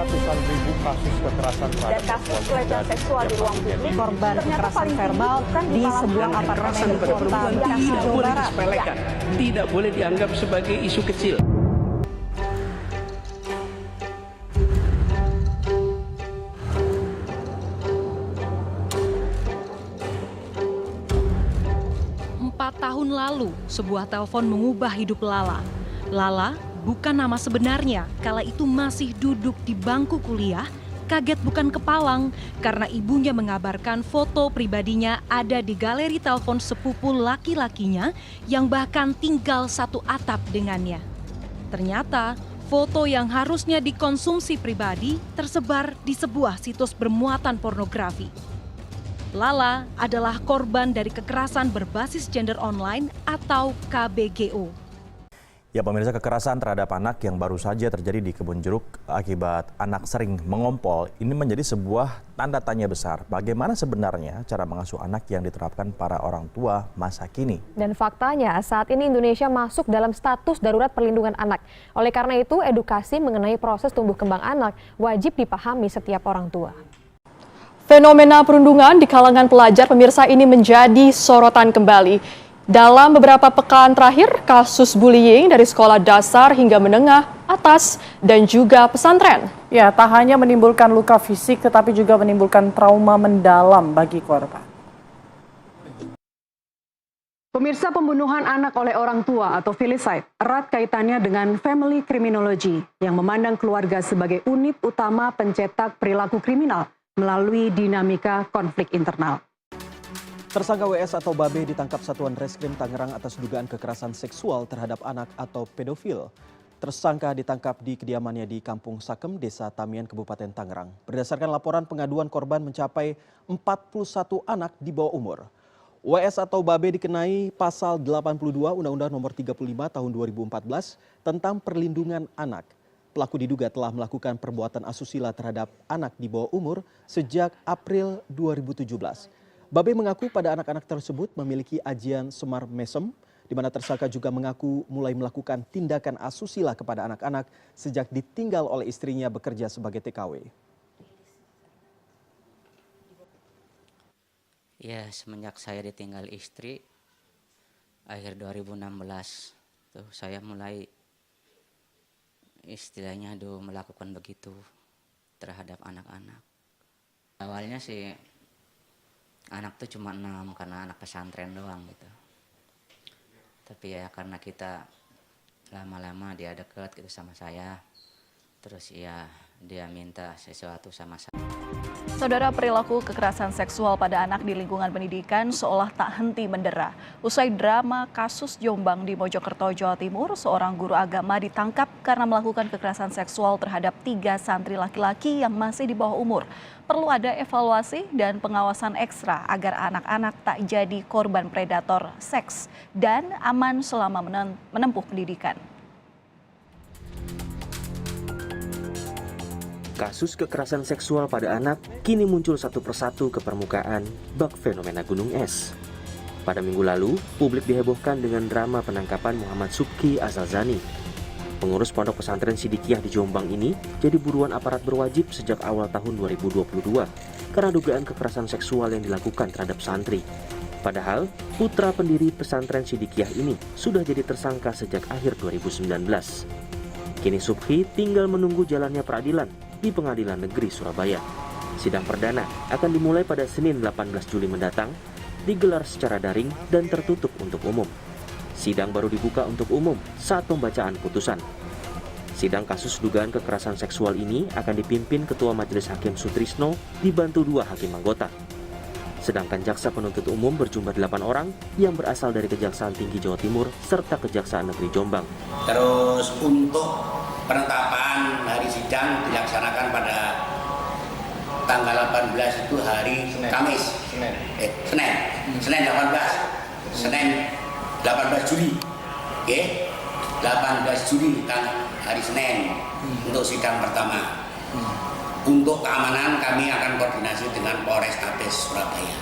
ratusan ribu kasus kekerasan dan kasus pelecehan seksual di ruang publik korban ternyata kekerasan paling verbal di sebuah apartemen di kota Bekasi, tidak Jawa boleh Barat. disepelekan, tidak boleh dianggap sebagai isu kecil. Tahun lalu, sebuah telepon mengubah hidup Lala. Lala bukan nama sebenarnya, kala itu masih duduk di bangku kuliah, kaget bukan kepalang karena ibunya mengabarkan foto pribadinya ada di galeri telepon sepupu laki-lakinya yang bahkan tinggal satu atap dengannya. Ternyata, foto yang harusnya dikonsumsi pribadi tersebar di sebuah situs bermuatan pornografi. Lala adalah korban dari kekerasan berbasis gender online atau KBGO. Ya, pemirsa, kekerasan terhadap anak yang baru saja terjadi di Kebun Jeruk akibat anak sering mengompol ini menjadi sebuah tanda tanya besar. Bagaimana sebenarnya cara mengasuh anak yang diterapkan para orang tua masa kini? Dan faktanya saat ini Indonesia masuk dalam status darurat perlindungan anak. Oleh karena itu, edukasi mengenai proses tumbuh kembang anak wajib dipahami setiap orang tua. Fenomena perundungan di kalangan pelajar pemirsa ini menjadi sorotan kembali. Dalam beberapa pekan terakhir, kasus bullying dari sekolah dasar hingga menengah, atas, dan juga pesantren. Ya, tak hanya menimbulkan luka fisik tetapi juga menimbulkan trauma mendalam bagi korban. Pemirsa, pembunuhan anak oleh orang tua atau filicide erat kaitannya dengan family criminology yang memandang keluarga sebagai unit utama pencetak perilaku kriminal melalui dinamika konflik internal. Tersangka WS atau Babe ditangkap Satuan Reskrim Tangerang atas dugaan kekerasan seksual terhadap anak atau pedofil. Tersangka ditangkap di kediamannya di Kampung Sakem, Desa Tamian, Kabupaten Tangerang. Berdasarkan laporan, pengaduan korban mencapai 41 anak di bawah umur. WS atau Babe dikenai pasal 82 Undang-Undang Nomor 35 Tahun 2014 tentang perlindungan anak. Pelaku diduga telah melakukan perbuatan asusila terhadap anak di bawah umur sejak April 2017. Babe mengaku pada anak-anak tersebut memiliki ajian semar mesem, di mana tersangka juga mengaku mulai melakukan tindakan asusila kepada anak-anak sejak ditinggal oleh istrinya bekerja sebagai TKW. Ya, semenjak saya ditinggal istri, akhir 2016, tuh saya mulai istilahnya melakukan begitu terhadap anak-anak. Awalnya sih anak tuh cuma 6 karena anak pesantren doang gitu. Tapi ya karena kita lama-lama dia deket gitu sama saya, terus ya dia minta sesuatu sama saya. Saudara, perilaku kekerasan seksual pada anak di lingkungan pendidikan seolah tak henti mendera. Usai drama kasus Jombang di Mojokerto, Jawa Timur, seorang guru agama ditangkap karena melakukan kekerasan seksual terhadap 3 santri laki-laki yang masih di bawah umur. Perlu ada evaluasi dan pengawasan ekstra agar anak-anak tak jadi korban predator seks dan aman selama menempuh pendidikan. Kasus kekerasan seksual pada anak kini muncul satu persatu ke permukaan bak fenomena gunung es. Pada minggu lalu, publik dihebohkan dengan drama penangkapan Muhammad Subki Azalzani. Pengurus Pondok Pesantren Sidikiyah di Jombang ini jadi buruan aparat berwajib sejak awal tahun 2022 karena dugaan kekerasan seksual yang dilakukan terhadap santri. Padahal, putra pendiri pesantren Sidikiyah ini sudah jadi tersangka sejak akhir 2019. Kini Subki tinggal menunggu jalannya peradilan di Pengadilan Negeri Surabaya. Sidang perdana akan dimulai pada Senin 18 Juli mendatang, digelar secara daring dan tertutup untuk umum. Sidang baru dibuka untuk umum saat pembacaan putusan. Sidang kasus dugaan kekerasan seksual ini akan dipimpin Ketua Majelis Hakim Sutrisno dibantu 2 hakim anggota. Sedangkan jaksa penuntut umum berjumlah 8 orang yang berasal dari Kejaksaan Tinggi Jawa Timur serta Kejaksaan Negeri Jombang. Terus untuk penetapan hari sidang dilaksanakan pada tanggal 18 itu hari Kamis. Senin 18 Juli. Oke. 18 Juli hari Senin untuk sidang pertama. Untuk keamanan kami akan koordinasi dengan Polrestabes Surabaya.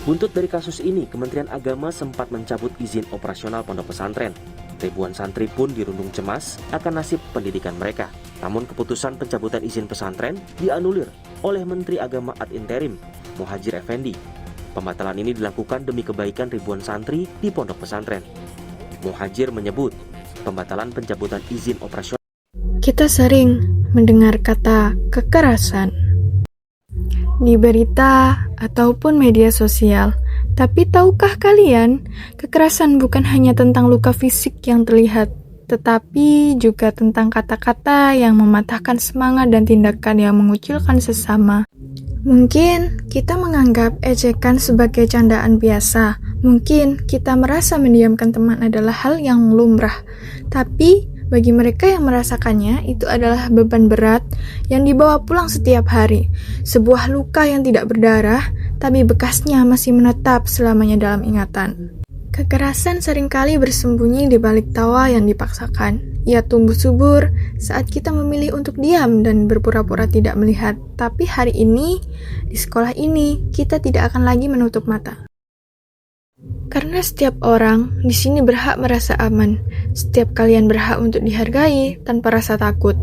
Buntut dari kasus ini, Kementerian Agama sempat mencabut izin operasional pondok pesantren. Ribuan santri pun dirundung cemas akan nasib pendidikan mereka. Namun keputusan pencabutan izin pesantren dianulir oleh Menteri Agama ad interim, Muhadjir Effendi. Pembatalan ini dilakukan demi kebaikan ribuan santri di pondok pesantren. Muhadjir menyebut pembatalan pencabutan izin operasional. Kita sering mendengar kata kekerasan di berita ataupun media sosial. Tapi tahukah kalian, kekerasan bukan hanya tentang luka fisik yang terlihat, tetapi juga tentang kata-kata yang mematahkan semangat dan tindakan yang mengucilkan sesama. Mungkin kita menganggap ejekan sebagai candaan biasa. Mungkin kita merasa mendiamkan teman adalah hal yang lumrah. Tapi bagi mereka yang merasakannya, itu adalah beban berat yang dibawa pulang setiap hari. Sebuah luka yang tidak berdarah, tapi bekasnya masih menetap selamanya dalam ingatan. Kekerasan seringkali bersembunyi di balik tawa yang dipaksakan. Ia tumbuh subur saat kita memilih untuk diam dan berpura-pura tidak melihat. Tapi hari ini, di sekolah ini, kita tidak akan lagi menutup mata. Karena setiap orang di sini berhak merasa aman. Setiap kalian berhak untuk dihargai tanpa rasa takut.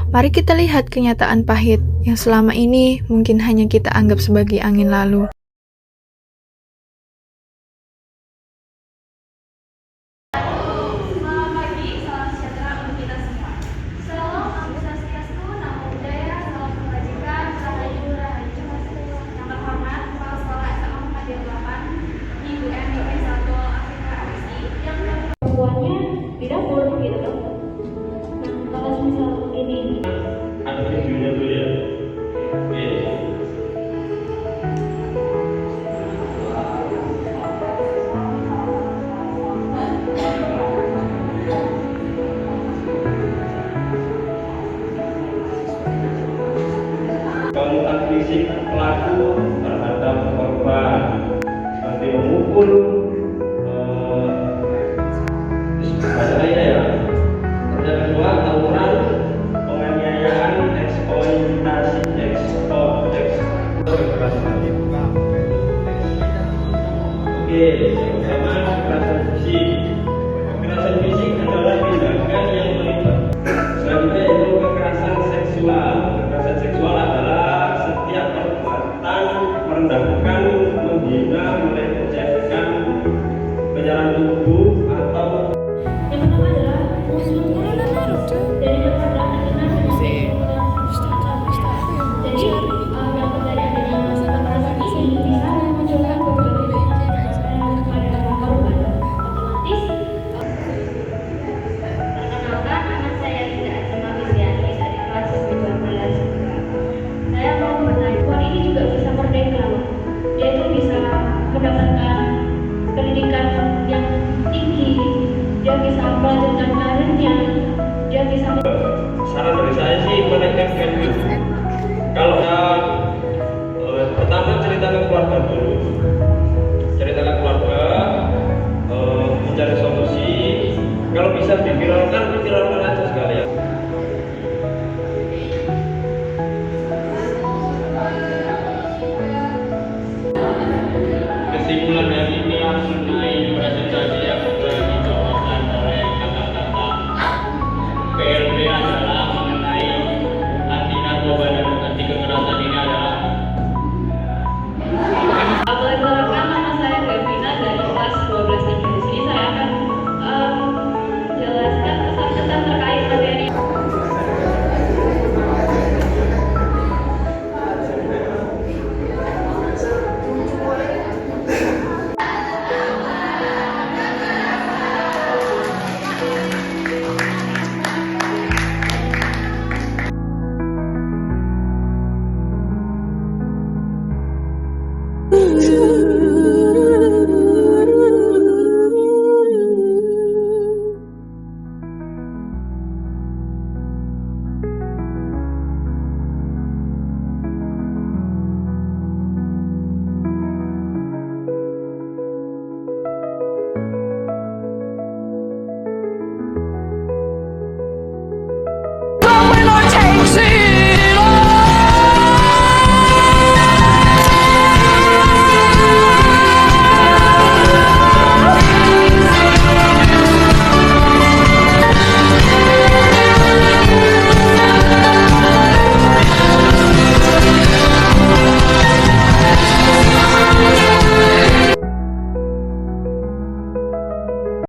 Mari kita lihat kenyataan pahit yang selama ini mungkin hanya kita anggap sebagai angin lalu.